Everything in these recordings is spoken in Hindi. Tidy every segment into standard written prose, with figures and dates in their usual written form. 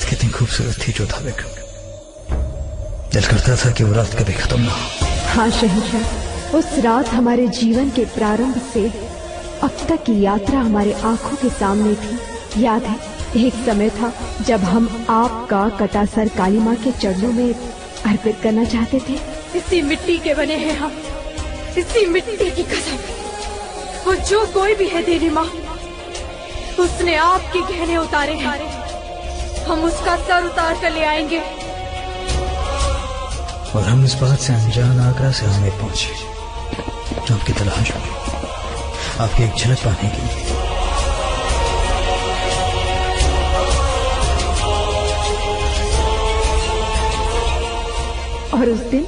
रात कितनी खूबसूरत थी जोधा बेगम। दिल करता था कि वो रात कभी खत्म ना हो। हाँ शहंशाह, उस रात हमारे जीवन के प्रारंभ से अब तक की यात्रा हमारे आंखों के सामने थी। याद है, एक समय था जब हम आपका कटा सर काली माँ के चरणों में अर्पित करना चाहते थे। इसी मिट्टी के बने हैं हम, इसी मिट्टी की कसम। और जो कोई भी है देवी माँ, उसने आपके गहने उतारे हैं, हम उसका सर उतार कर ले आएंगे। और हम इस बात से अनजान आगरा से हमें पहुंचे, जो आपकी तलाश में आपकी एक झलक पाने की। और उस दिन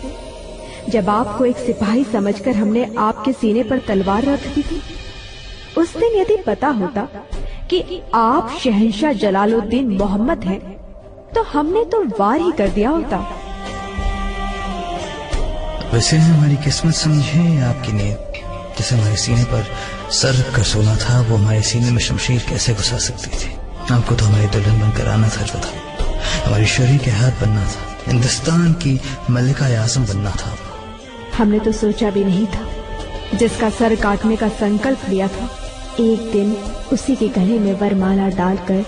जब आपको एक सिपाही समझकर हमने आपके सीने पर तलवार रख दी थी, उस दिन यदि पता होता कि आप शहंशाह जलालुद्दीन मोहम्मद हैं, तो हमने तो वार ही कर दिया होता। वैसे हमारी किस्मत समझे या आपकी नीयत? जैसे हमारे सीने पर सर रख कर सोना था, वो हमारे सीने में शमशीर कैसे घुसा सकती थी? आपको तो हमारी दुल्हन बनकर आना था जो था, हमारी शरीर के हाथ बनना था, हिंदुस्तान की मल्लिका आज़म बनना था। हमने तो सोचा भी नहीं था, जिसका सर काटने का संकल्प लिया था, एक दिन उसी के गले में वरमाला डालकर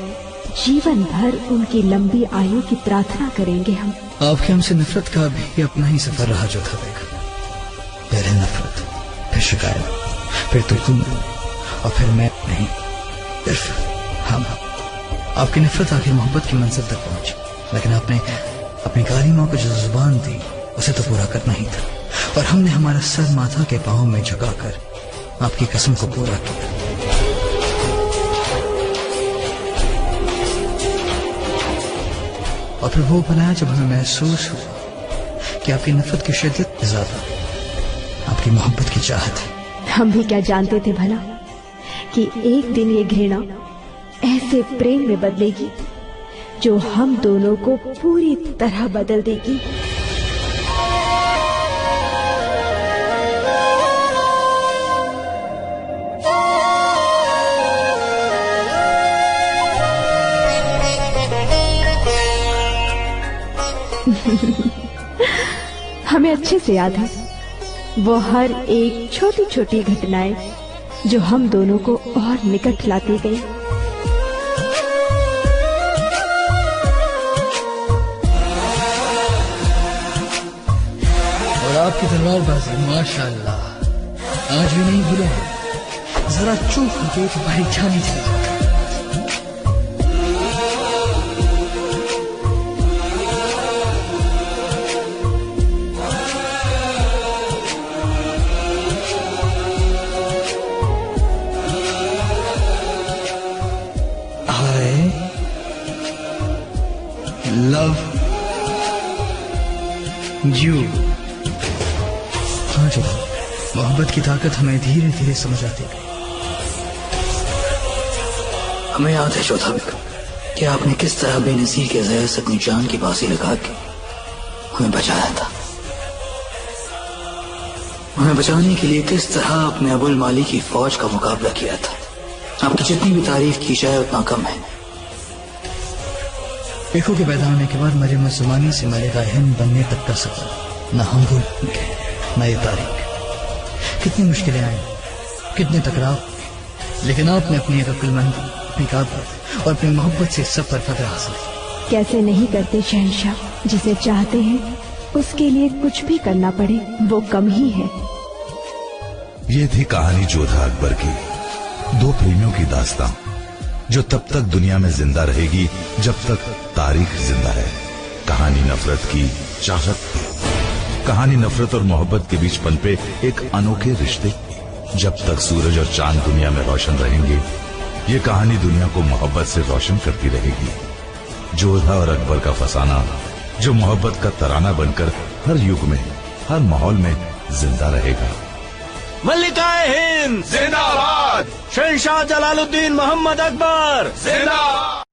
जीवन भर उनकी लंबी आयु की प्रार्थना करेंगे हम। आपके हमसे नफरत का भी अपना ही सफर रहा जो था बेगम। पहले नफरत, फिर शिकायत, फिर तुम, और फिर मैं नहीं, सिर्फ हम। आपकी नफरत आखिर मोहब्बत की मंजिल तक पहुंची, लेकिन आपने अपनी काली माँ को जो जुबान दी उसे तो पूरा करना ही था। और हमने हमारा सर माथा के पांव में झुकाकर आपकी कसम को पूरा किया। और फिर वो बनाया जब हमें महसूस हुआ कि आपकी नफरत की शिद्दत से ज्यादा आपकी मोहब्बत की चाहत है। हम भी क्या जानते थे भला कि एक दिन ये घृणा ऐसे प्रेम में बदलेगी जो हम दोनों को पूरी तरह बदल देगी। हमें अच्छे से याद है वो हर एक छोटी छोटी घटनाएं जो हम दोनों को और निकट लाती गई। और आपकी तलवारबाजी माशाअल्लाह आज भी नहीं भूले। जरा चूक होती तुम्हारी जानी चली जाती। Love you. हाँ जो मोहब्बत की ताकत हमें धीरे धीरे समझ आती गई। हमें याद है जोधा बेगम कि आपने किस तरह बेनजीर के जहर से अपनी जान की बाजी लगा के हमें बचाया था। हमें बचाने के लिए किस तरह आपने अबुल माली की फौज का मुकाबला किया था। आपकी जितनी भी तारीफ की जाए उतना कम है। देखो के पैदा होने के बाद मरियम ज़मानी से मलिका हिंद बनने तक का सफर न हम भूलेंगे न ये तारीख। कितनी मुश्किलें आई, कितने टकराव, लेकिन आपने अपनी अक्लमंदी, अपनी काबलियत और अपनी मोहब्बत से सब पर फतह हासिल की। कैसे नहीं करते शहंशाह, जिसे चाहते हैं उसके लिए कुछ भी करना पड़े वो कम ही है। ये थी कहानी जोधा अकबर की, दो प्रेमियों की दास्तां जो तब तक दुनिया में जिंदा रहेगी जब तक तारीख जिंदा है। कहानी नफरत की, चाहत की, कहानी नफरत और मोहब्बत के बीच पनपे एक अनोखे रिश्ते की। जब तक सूरज और चांद दुनिया में रोशन रहेंगे, ये कहानी दुनिया को मोहब्बत से रोशन करती रहेगी। जोधा और अकबर का फसाना जो मोहब्बत का तराना बनकर हर युग में, हर माहौल में जिंदा रहेगा। मल्लिकाए हिंद जिंदाबाद, शहंशाह जलालुद्दीन मोहम्मद अकबर जिंदाबाद।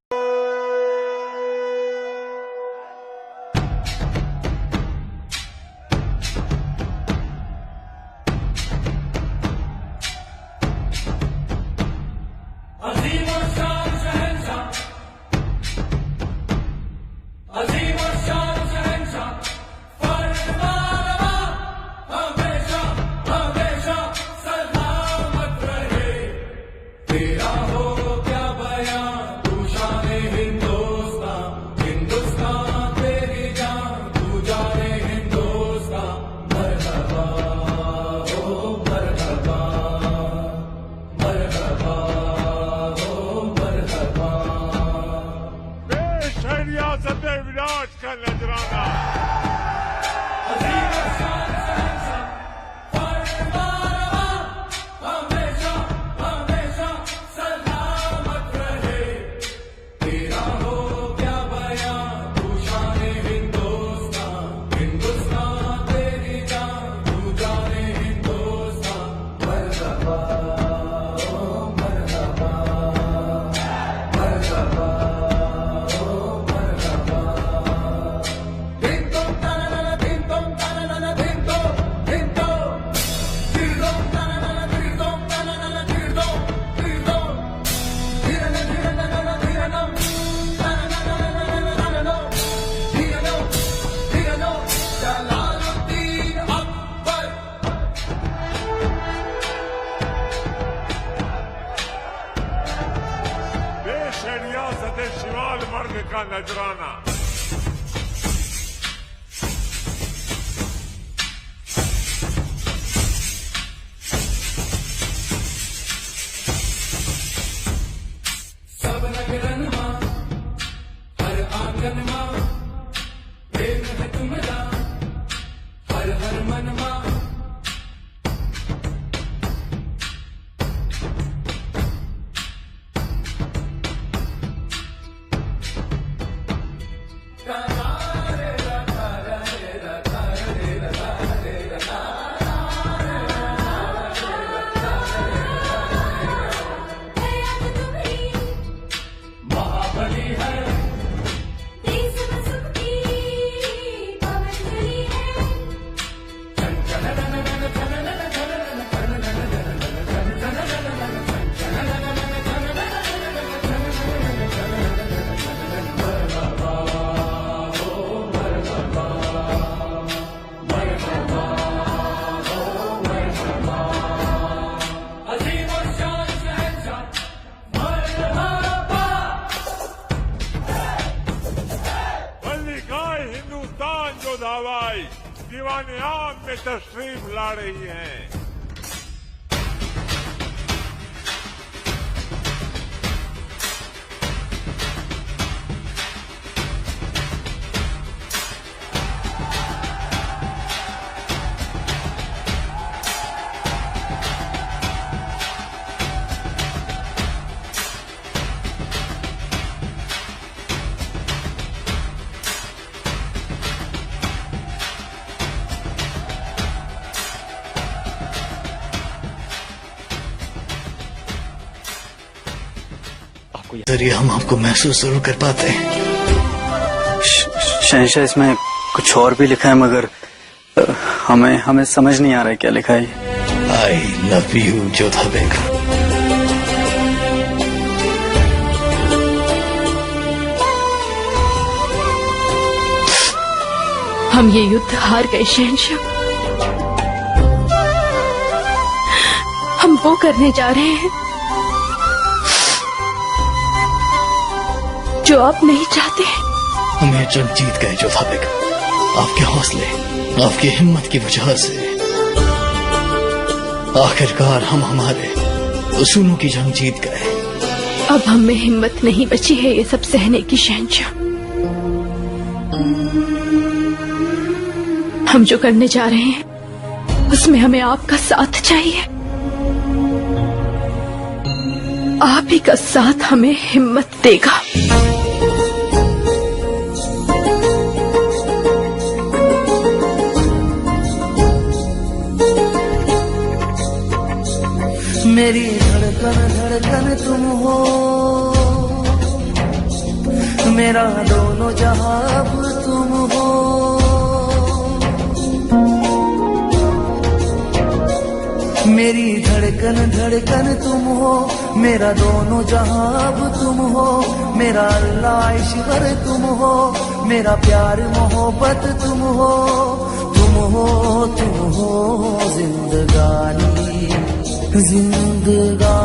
दे शिवाल मर्द का नजराना। दीवानी दीवाने आम में तशरीफ ला रही हैं। जरिए हम आपको महसूस जरूर कर पाते हैं। शहंशाह, इसमें कुछ और भी लिखा है मगर हमें समझ नहीं आ रहा है क्या लिखा है। आई लव यू जोधा बेगम। हम ये युद्ध हार गए शहंशाह। हम वो करने जा रहे हैं जो आप नहीं चाहते। हम ये जंग जीत गए जोधा बेगम। आपके हौसले, आपकी हिम्मत की वजह से आखिरकार हम हमारे उसूलों की जंग जीत गए। अब हम में हिम्मत नहीं बची है ये सब सहने की शहंशाह। हम जो करने जा रहे हैं उसमें हमें आपका साथ चाहिए। आप ही का साथ हमें हिम्मत देगा। मेरी धड़कन धड़कन तुम हो, मेरा दोनों जहां अब तुम हो। मेरी धड़कन धड़कन तुम हो, मेरा दोनों जहां अब तुम हो। मेरा अल्लाह ईश्वर तुम हो, मेरा प्यार मोहब्बत तुम हो। तुम हो जिंदगानी जिंदगानी।